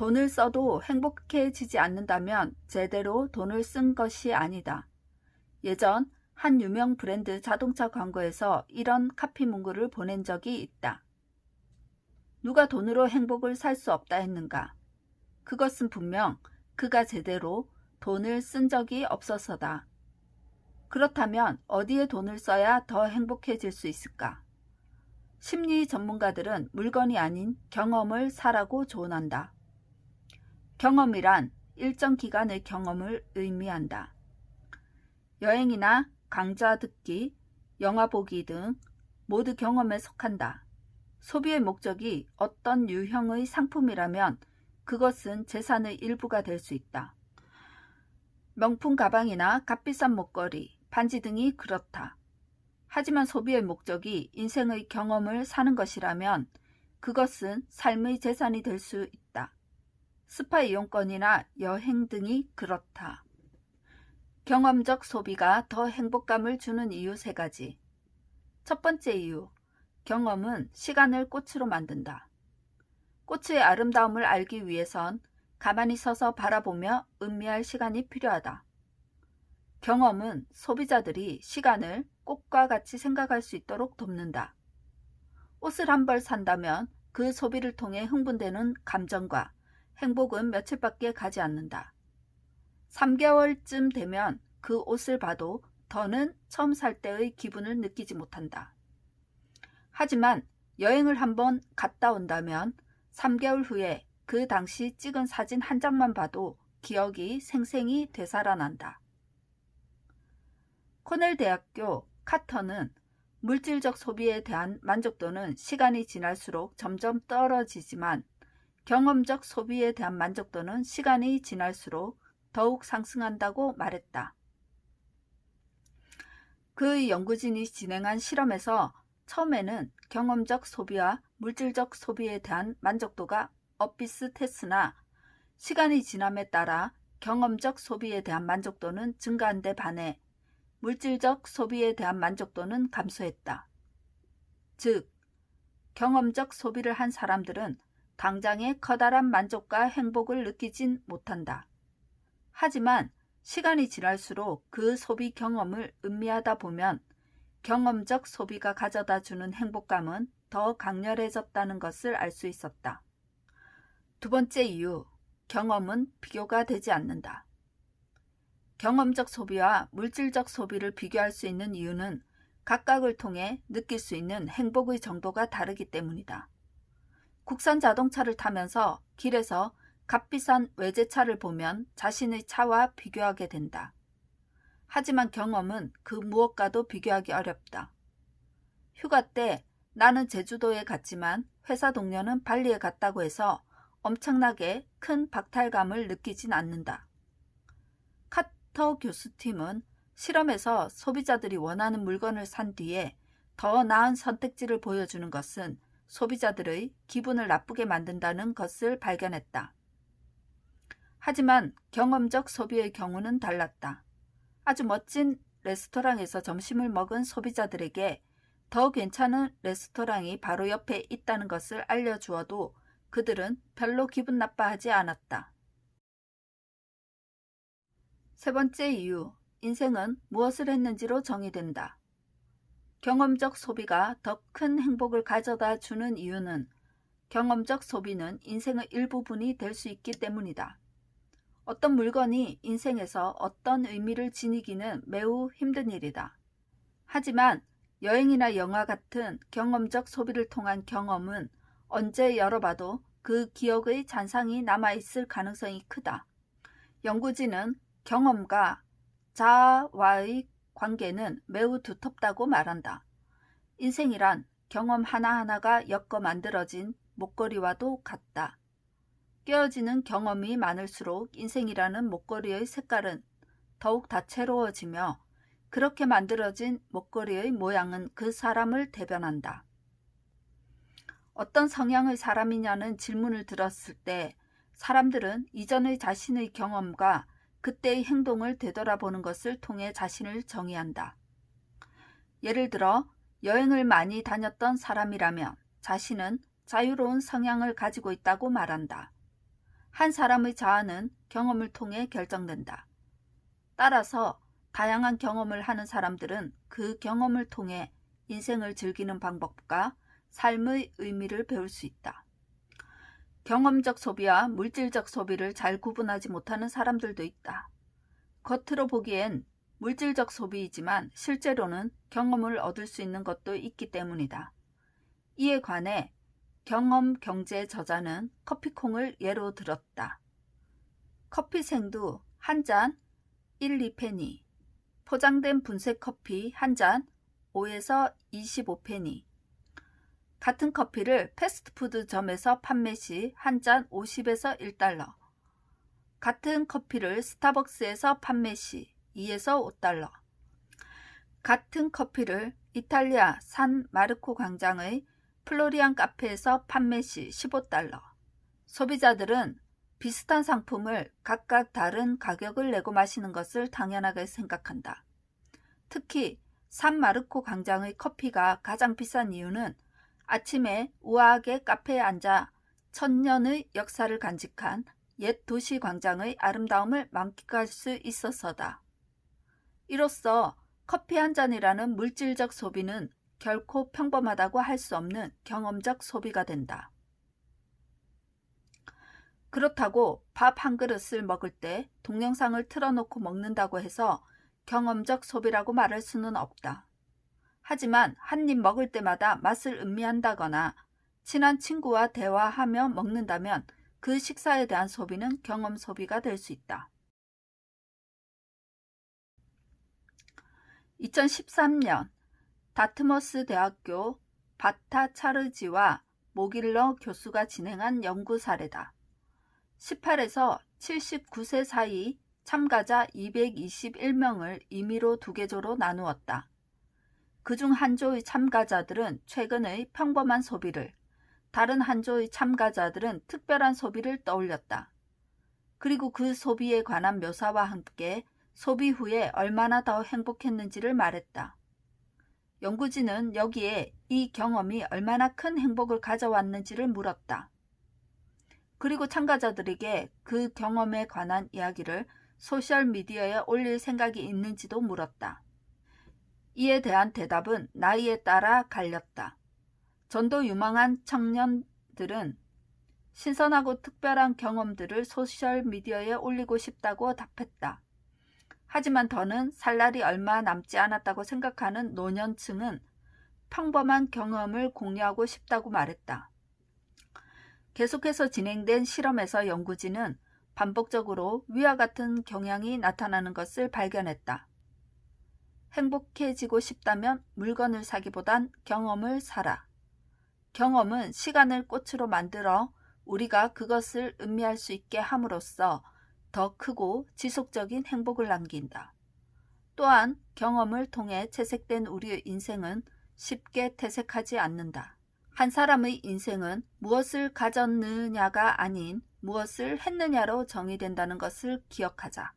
돈을 써도 행복해지지 않는다면 제대로 돈을 쓴 것이 아니다. 예전 한 유명 브랜드 자동차 광고에서 이런 카피 문구를 보낸 적이 있다. 누가 돈으로 행복을 살 수 없다 했는가? 그것은 분명 그가 제대로 돈을 쓴 적이 없어서다. 그렇다면 어디에 돈을 써야 더 행복해질 수 있을까? 심리 전문가들은 물건이 아닌 경험을 사라고 조언한다. 경험이란 일정 기간의 경험을 의미한다. 여행이나 강좌 듣기, 영화 보기 등 모두 경험에 속한다. 소비의 목적이 어떤 유형의 상품이라면 그것은 재산의 일부가 될 수 있다. 명품 가방이나 값비싼 목걸이, 반지 등이 그렇다. 하지만 소비의 목적이 인생의 경험을 사는 것이라면 그것은 삶의 재산이 될 수 있다. 스파 이용권이나 여행 등이 그렇다. 경험적 소비가 더 행복감을 주는 이유 3가지. 첫 번째 이유, 경험은 시간을 꽃으로 만든다. 꽃의 아름다움을 알기 위해선 가만히 서서 바라보며 음미할 시간이 필요하다. 경험은 소비자들이 시간을 꽃과 같이 생각할 수 있도록 돕는다. 옷을 한 벌 산다면 그 소비를 통해 흥분되는 감정과 행복은 며칠밖에 가지 않는다. 3개월쯤 되면 그 옷을 봐도 더는 처음 살 때의 기분을 느끼지 못한다. 하지만 여행을 한번 갔다 온다면 3개월 후에 그 당시 찍은 사진 한 장만 봐도 기억이 생생히 되살아난다. 코넬 대학교 카터는 물질적 소비에 대한 만족도는 시간이 지날수록 점점 떨어지지만 경험적 소비에 대한 만족도는 시간이 지날수록 더욱 상승한다고 말했다. 그의 연구진이 진행한 실험에서 처음에는 경험적 소비와 물질적 소비에 대한 만족도가 엇비슷했으나 시간이 지남에 따라 경험적 소비에 대한 만족도는 증가한 데 반해 물질적 소비에 대한 만족도는 감소했다. 즉, 경험적 소비를 한 사람들은 당장의 커다란 만족과 행복을 느끼진 못한다. 하지만 시간이 지날수록 그 소비 경험을 음미하다 보면 경험적 소비가 가져다주는 행복감은 더 강렬해졌다는 것을 알 수 있었다. 두 번째 이유, 경험은 비교가 되지 않는다. 경험적 소비와 물질적 소비를 비교할 수 있는 이유는 각각을 통해 느낄 수 있는 행복의 정도가 다르기 때문이다. 국산 자동차를 타면서 길에서 값비싼 외제차를 보면 자신의 차와 비교하게 된다. 하지만 경험은 그 무엇과도 비교하기 어렵다. 휴가 때 나는 제주도에 갔지만 회사 동료는 발리에 갔다고 해서 엄청나게 큰 박탈감을 느끼진 않는다. 카터 교수팀은 실험에서 소비자들이 원하는 물건을 산 뒤에 더 나은 선택지를 보여주는 것은 소비자들의 기분을 나쁘게 만든다는 것을 발견했다. 하지만 경험적 소비의 경우는 달랐다. 아주 멋진 레스토랑에서 점심을 먹은 소비자들에게 더 괜찮은 레스토랑이 바로 옆에 있다는 것을 알려주어도 그들은 별로 기분 나빠하지 않았다. 세 번째 이유, 인생은 무엇을 했는지로 정의된다. 경험적 소비가 더 큰 행복을 가져다 주는 이유는 경험적 소비는 인생의 일부분이 될 수 있기 때문이다. 어떤 물건이 인생에서 어떤 의미를 지니기는 매우 힘든 일이다. 하지만 여행이나 영화 같은 경험적 소비를 통한 경험은 언제 열어봐도 그 기억의 잔상이 남아있을 가능성이 크다. 연구진은 경험과 자아와의 관계는 매우 두텁다고 말한다. 인생이란 경험 하나하나가 엮어 만들어진 목걸이와도 같다. 깨어지는 경험이 많을수록 인생이라는 목걸이의 색깔은 더욱 다채로워지며 그렇게 만들어진 목걸이의 모양은 그 사람을 대변한다. 어떤 성향의 사람이냐는 질문을 들었을 때 사람들은 이전의 자신의 경험과 그때의 행동을 되돌아보는 것을 통해 자신을 정의한다. 예를 들어 여행을 많이 다녔던 사람이라면 자신은 자유로운 성향을 가지고 있다고 말한다. 한 사람의 자아는 경험을 통해 결정된다. 따라서 다양한 경험을 하는 사람들은 그 경험을 통해 인생을 즐기는 방법과 삶의 의미를 배울 수 있다. 경험적 소비와 물질적 소비를 잘 구분하지 못하는 사람들도 있다. 겉으로 보기엔 물질적 소비이지만 실제로는 경험을 얻을 수 있는 것도 있기 때문이다. 이에 관해 경험 경제 저자는 커피콩을 예로 들었다. 커피 생두 한 잔 1, 2페니, 포장된 분쇄 커피 한 잔 5에서 25페니, 같은 커피를 패스트푸드점에서 판매 시 한 잔 50에서 1달러, 같은 커피를 스타벅스에서 판매 시 2에서 5달러, 같은 커피를 이탈리아 산 마르코 광장의 플로리안 카페에서 판매 시 15달러. 소비자들은 비슷한 상품을 각각 다른 가격을 내고 마시는 것을 당연하게 생각한다. 특히 산 마르코 광장의 커피가 가장 비싼 이유는 아침에 우아하게 카페에 앉아 천년의 역사를 간직한 옛 도시 광장의 아름다움을 만끽할 수 있어서다. 이로써 커피 한 잔이라는 물질적 소비는 결코 평범하다고 할 수 없는 경험적 소비가 된다. 그렇다고 밥 한 그릇을 먹을 때 동영상을 틀어놓고 먹는다고 해서 경험적 소비라고 말할 수는 없다. 하지만 한 입 먹을 때마다 맛을 음미한다거나 친한 친구와 대화하며 먹는다면 그 식사에 대한 소비는 경험 소비가 될 수 있다. 2013년 다트머스 대학교 바타 차르지와 모길러 교수가 진행한 연구 사례다. 18에서 79세 사이 참가자 221명을 임의로 2개 조로 나누었다. 그중 한 조의 참가자들은 최근의 평범한 소비를, 다른 한 조의 참가자들은 특별한 소비를 떠올렸다. 그리고 그 소비에 관한 묘사와 함께 소비 후에 얼마나 더 행복했는지를 말했다. 연구진은 여기에 이 경험이 얼마나 큰 행복을 가져왔는지를 물었다. 그리고 참가자들에게 그 경험에 관한 이야기를 소셜미디어에 올릴 생각이 있는지도 물었다. 이에 대한 대답은 나이에 따라 갈렸다. 전도 유망한 청년들은 신선하고 특별한 경험들을 소셜미디어에 올리고 싶다고 답했다. 하지만 더는 살 날이 얼마 남지 않았다고 생각하는 노년층은 평범한 경험을 공유하고 싶다고 말했다. 계속해서 진행된 실험에서 연구진은 반복적으로 위와 같은 경향이 나타나는 것을 발견했다. 행복해지고 싶다면 물건을 사기보단 경험을 사라. 경험은 시간을 꽃으로 만들어 우리가 그것을 음미할 수 있게 함으로써 더 크고 지속적인 행복을 남긴다. 또한 경험을 통해 채색된 우리의 인생은 쉽게 퇴색하지 않는다. 한 사람의 인생은 무엇을 가졌느냐가 아닌 무엇을 했느냐로 정의된다는 것을 기억하자.